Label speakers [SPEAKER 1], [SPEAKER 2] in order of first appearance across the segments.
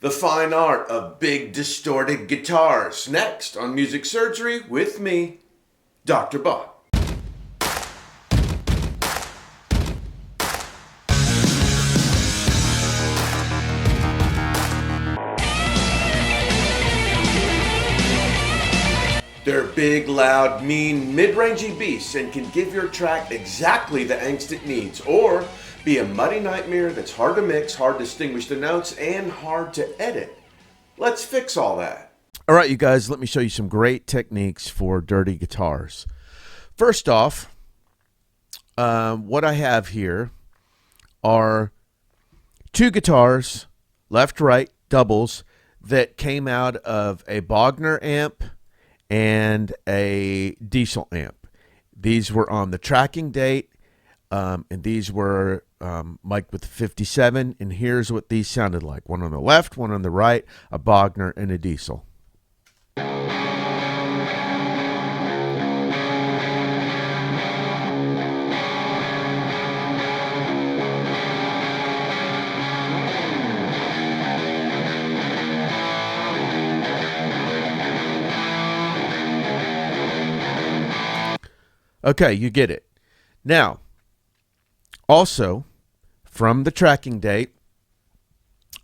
[SPEAKER 1] The fine art of big distorted guitars. Next on Music Surgery with me, Dr. Bob. They're big, loud, mean, mid-rangey beasts and can give your track exactly the angst it needs, or be a muddy nightmare that's hard to mix, hard to distinguish the notes, and hard to edit. Let's fix all that. All right, you guys, let me show you some great techniques for dirty guitars. First off, what I have here are two guitars, left-right doubles, that came out of a Bogner amp and a diesel amp. These were on the tracking date, and these were mic'd with 57, and here's what these sounded like. One on the left, one on the right, a Bogner and a diesel. Okay, you get it. Now, also, from the tracking date,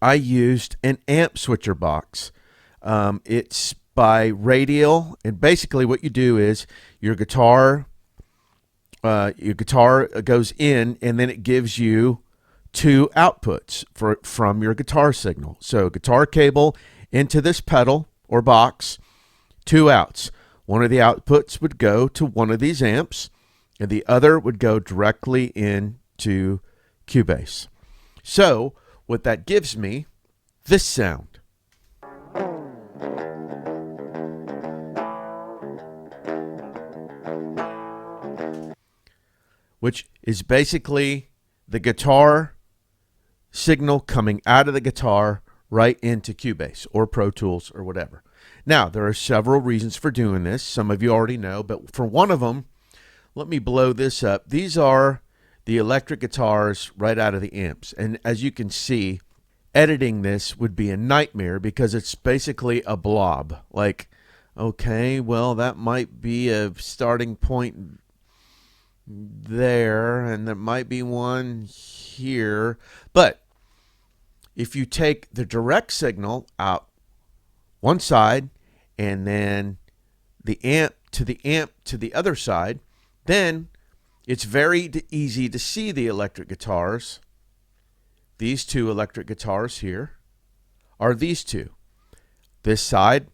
[SPEAKER 1] I used an amp switcher box. It's by Radial, and basically what you do is your guitar goes in, and then it gives you two outputs from your guitar signal. So guitar cable into this pedal or box, two outs. One of the outputs would go to one of these amps, and the other would go directly into Cubase. So what that gives me, this sound. Which is basically the guitar signal coming out of the guitar right into Cubase or Pro Tools or whatever. Now, there are several reasons for doing this. Some of you already know, but for one of them, let me blow this up. These are the electric guitars right out of the amps. And as you can see, editing this would be a nightmare because it's basically a blob. Like, okay, well, that might be a starting point there, and there might be one here. But if you take the direct signal out one side and then the amp to the other side, then it's very easy to see the electric guitars. These two electric guitars here are these two. This side,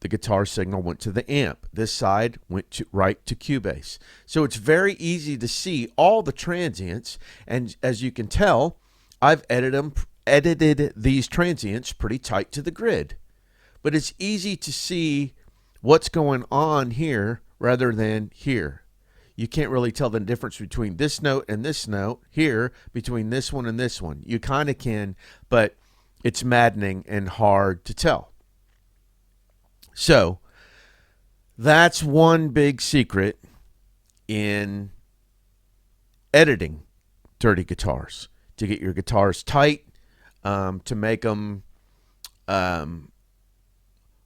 [SPEAKER 1] the guitar signal went to the amp. This side went right to Cubase. So it's very easy to see all the transients, and as you can tell, I've edited these transients pretty tight to the grid. But it's easy to see what's going on here rather than here. You can't really tell the difference between this note and this note here, between this one and this one. You kind of can, but it's maddening and hard to tell. So that's one big secret in editing dirty guitars, to get your guitars tight, to make them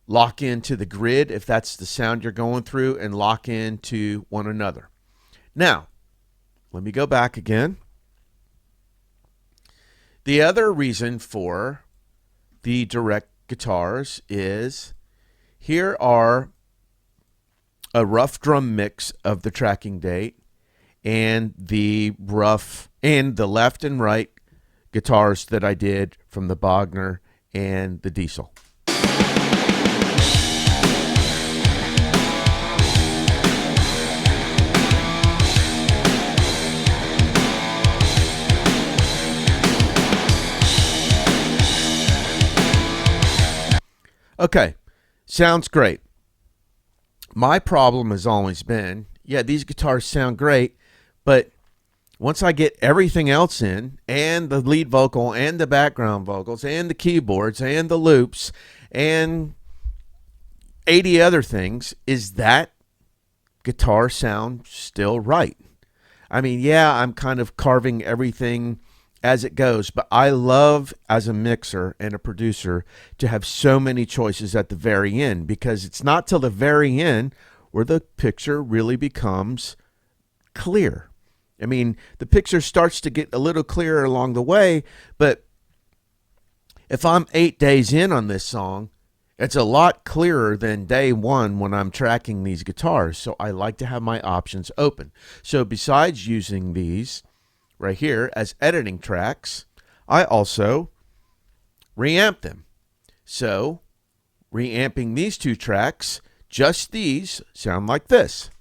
[SPEAKER 1] lock into the grid if that's the sound you're going through, and lock into one another. Now, let me go back again. The other reason for the direct guitars is here are a rough drum mix of the tracking date and the left and right guitars that I did from the Bogner and the diesel. Okay, sounds great. My problem has always been, yeah, these guitars sound great, but once I get everything else in, and the lead vocal, and the background vocals, and the keyboards, and the loops, and 80 other things, is that guitar sound still right? I mean, yeah, I'm kind of carving everything as it goes, but I love as a mixer and a producer to have so many choices at the very end, because it's not till the very end where the picture really becomes clear. I mean, the picture starts to get a little clearer along the way, but if I'm 8 days in on this song, it's a lot clearer than day one when I'm tracking these guitars. So I like to have my options open. So besides using these right here as editing tracks, I also reamp them. So reamping these two tracks, just these sound like this.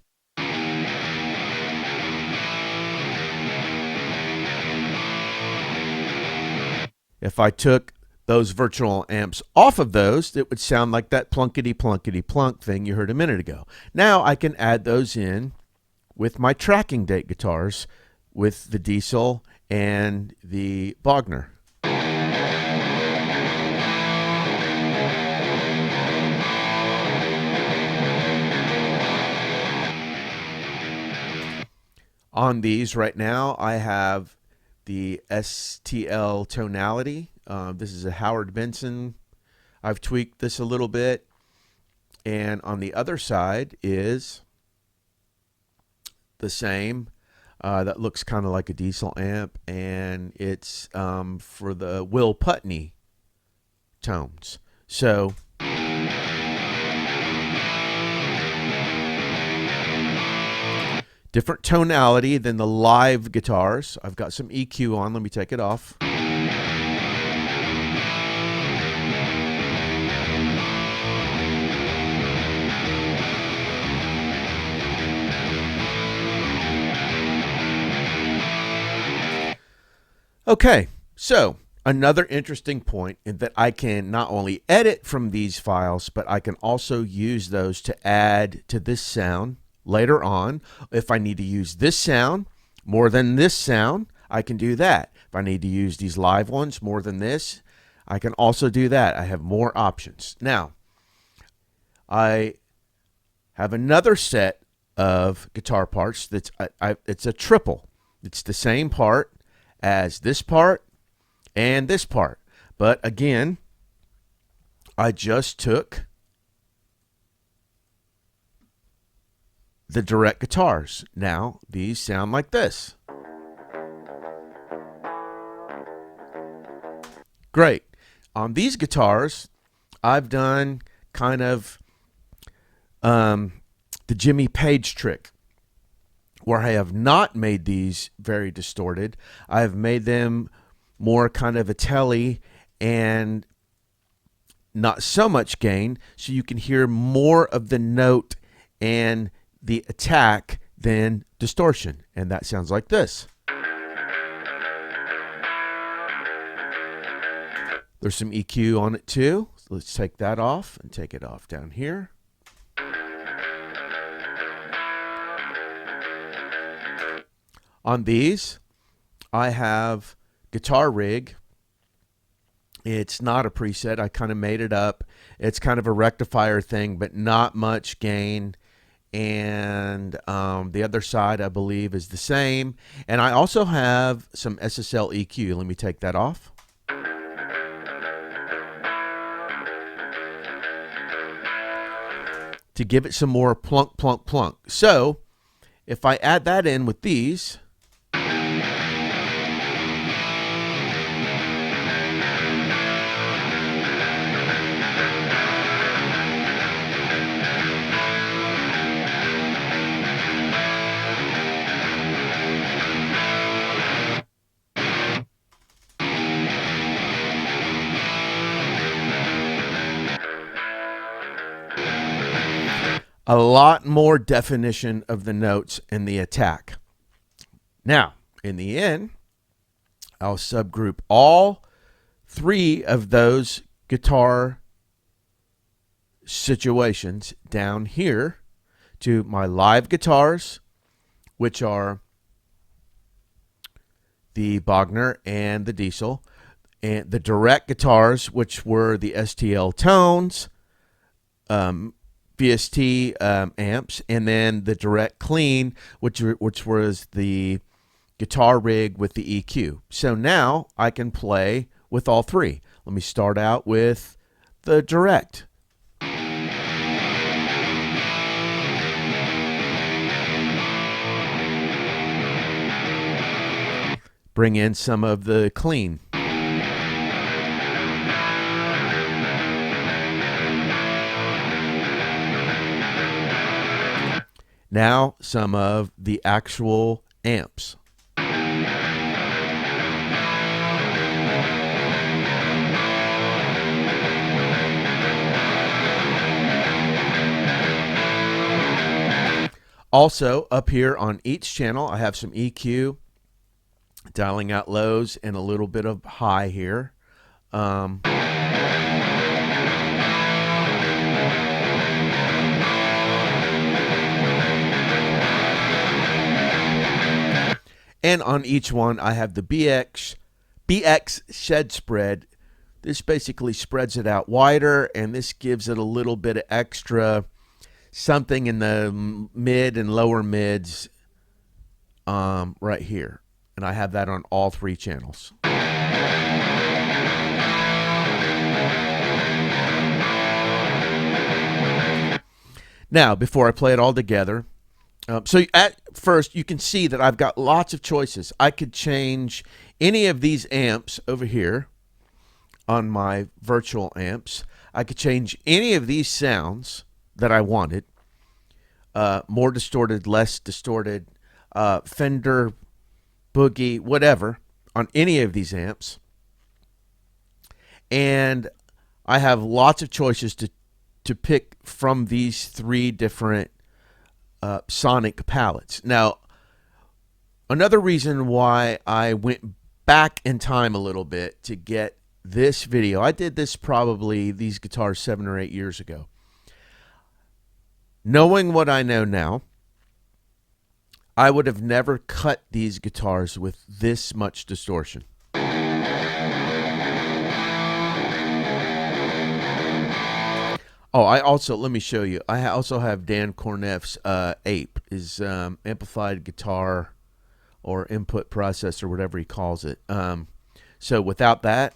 [SPEAKER 1] If I took those virtual amps off of those, it would sound like that plunkety plunkety plunk thing you heard a minute ago. Now I can add those in with my tracking date guitars with the Diesel and the Bogner. On these right now, I have the STL tonality. This is a Howard Benson. I've tweaked this a little bit. And on the other side is the same. That looks kind of like a Diesel amp, and it's for the Will Putney tones. So different tonality than the live guitars. I've got some EQ on. Let me take it off. Okay, so another interesting point is that I can not only edit from these files, but I can also use those to add to this sound later on. If I need to use this sound more than this sound, I can do that. If I need to use these live ones more than this, I can also do that. I have more options. Now, I have another set of guitar parts that's it's a triple. It's the same part as this part and this part. But again, I just took the direct guitars. Now, these sound like this. Great. On these guitars, I've done kind of the Jimmy Page trick, where I have not made these very distorted. I've made them more kind of a telly and not so much gain, so you can hear more of the note and the attack than distortion. And that sounds like this. There's some EQ on it too. So let's take that off and take it off down here. On these, I have Guitar Rig. It's not a preset. I kind of made it up. It's kind of a rectifier thing, but not much gain. And the other side, I believe, is the same. And I also have some SSL EQ. Let me take that off. To give it some more plunk, plunk, plunk. So if I add that in with these, a lot more definition of the notes and the attack. Now, in the end, I'll subgroup all three of those guitar situations down here to my live guitars, which are the Bogner and the Diesel, and the direct guitars, which were the STL tones, VST amps, and then the direct clean, which was the guitar rig with the EQ. So now I can play with all three. Let me start out with the direct. Bring in some of the clean. Now some of the actual amps. Also, up here on each channel, I have some EQ, dialing out lows and a little bit of high here. And on each one, I have the BX shed spread. This basically spreads it out wider, and this gives it a little bit of extra something in the mid and lower mids right here. And I have that on all three channels. Now, before I play it all together, so at first you can see that I've got lots of choices. I could change any of these amps over here on my virtual amps. I could change any of these sounds that I wanted. More distorted, less distorted, Fender, Boogie, whatever, on any of these amps. And I have lots of choices to pick from these three different sonic palettes. Now, another reason why I went back in time a little bit to get this video, I did this probably these guitars 7 or 8 years ago. Knowing what I know now, I would have never cut these guitars with this much distortion. Oh, let me show you. I also have Dan Corneff's Ape, his amplified guitar or input processor, whatever he calls it. So without that,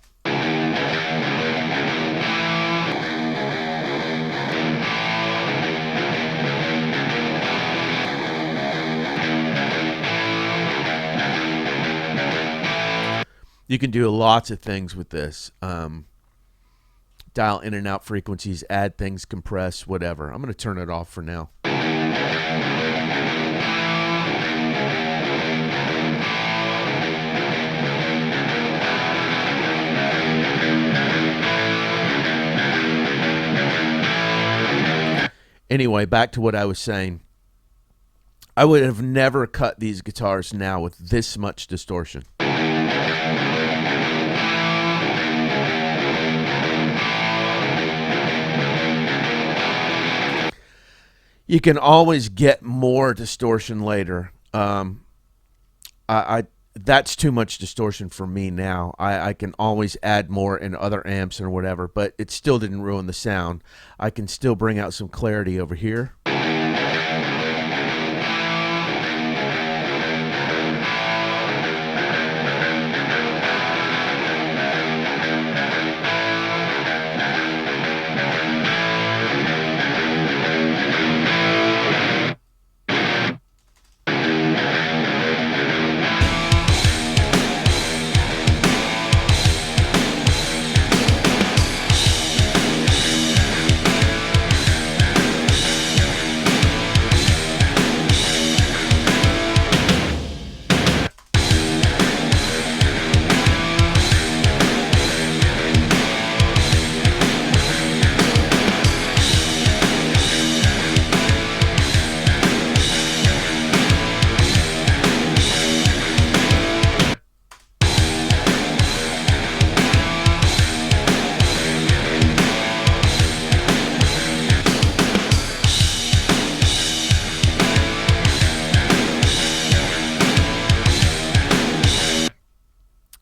[SPEAKER 1] you can do lots of things with this. Dial in and out frequencies, add things, compress, whatever. I'm going to turn it off for now. Anyway, back to what I was saying. I would have never cut these guitars now with this much distortion. You can always get more distortion later. That's too much distortion for me now. I can always add more in other amps or whatever, but it still didn't ruin the sound. I can still bring out some clarity over here.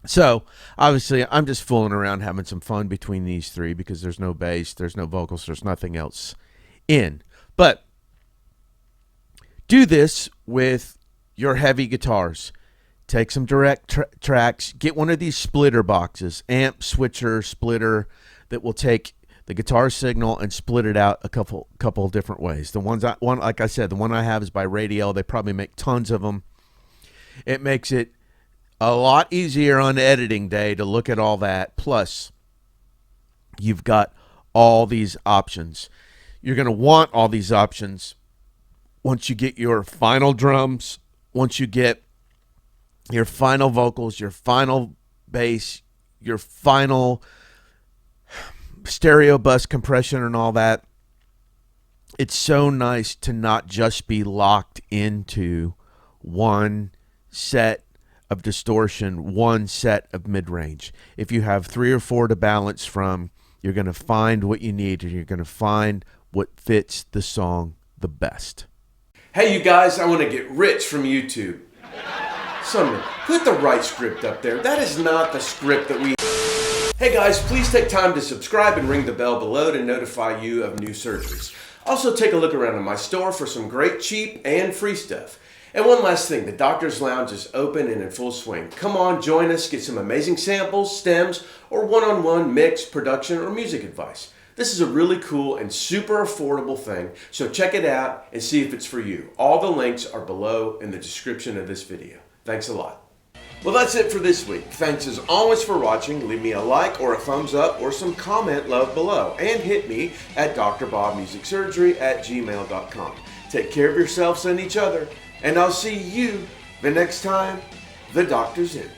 [SPEAKER 1] So, obviously, I'm just fooling around having some fun between these three because there's no bass, there's no vocals, there's nothing else in. But do this with your heavy guitars. take some direct tracks, get one of these splitter boxes, amp, switcher, splitter, that will take the guitar signal and split it out a couple different ways. The ones like I said, the one I have is by Radial. They probably make tons of them. It makes it a lot easier on editing day to look at all that. Plus, you've got all these options. You're going to want all these options once you get your final drums, once you get your final vocals, your final bass, your final stereo bus compression and all that. It's so nice to not just be locked into one set of distortion, one set of mid-range. If you have 3 or 4 to balance from, you're going to find what you need, and you're going to find what fits the song the best. Hey, you guys, I want to get rich from YouTube. Summer, put the right script up there. That is not the script that we... Hey guys, please take time to subscribe and ring the bell below to notify you of new surgeries. Also, take a look around in my store for some great cheap and free stuff. And one last thing, the Doctor's Lounge is open and in full swing. Come on, join us, get some amazing samples, stems, or one-on-one mix, production, or music advice. This is a really cool and super affordable thing, so check it out and see if it's for you. All the links are below in the description of this video. Thanks a lot. Well, that's it for this week. Thanks as always for watching. Leave me a like or a thumbs up or some comment love below. And hit me at drbobmusicsurgery@gmail.com. Take care of yourselves and each other. And I'll see you the next time the doctor's in.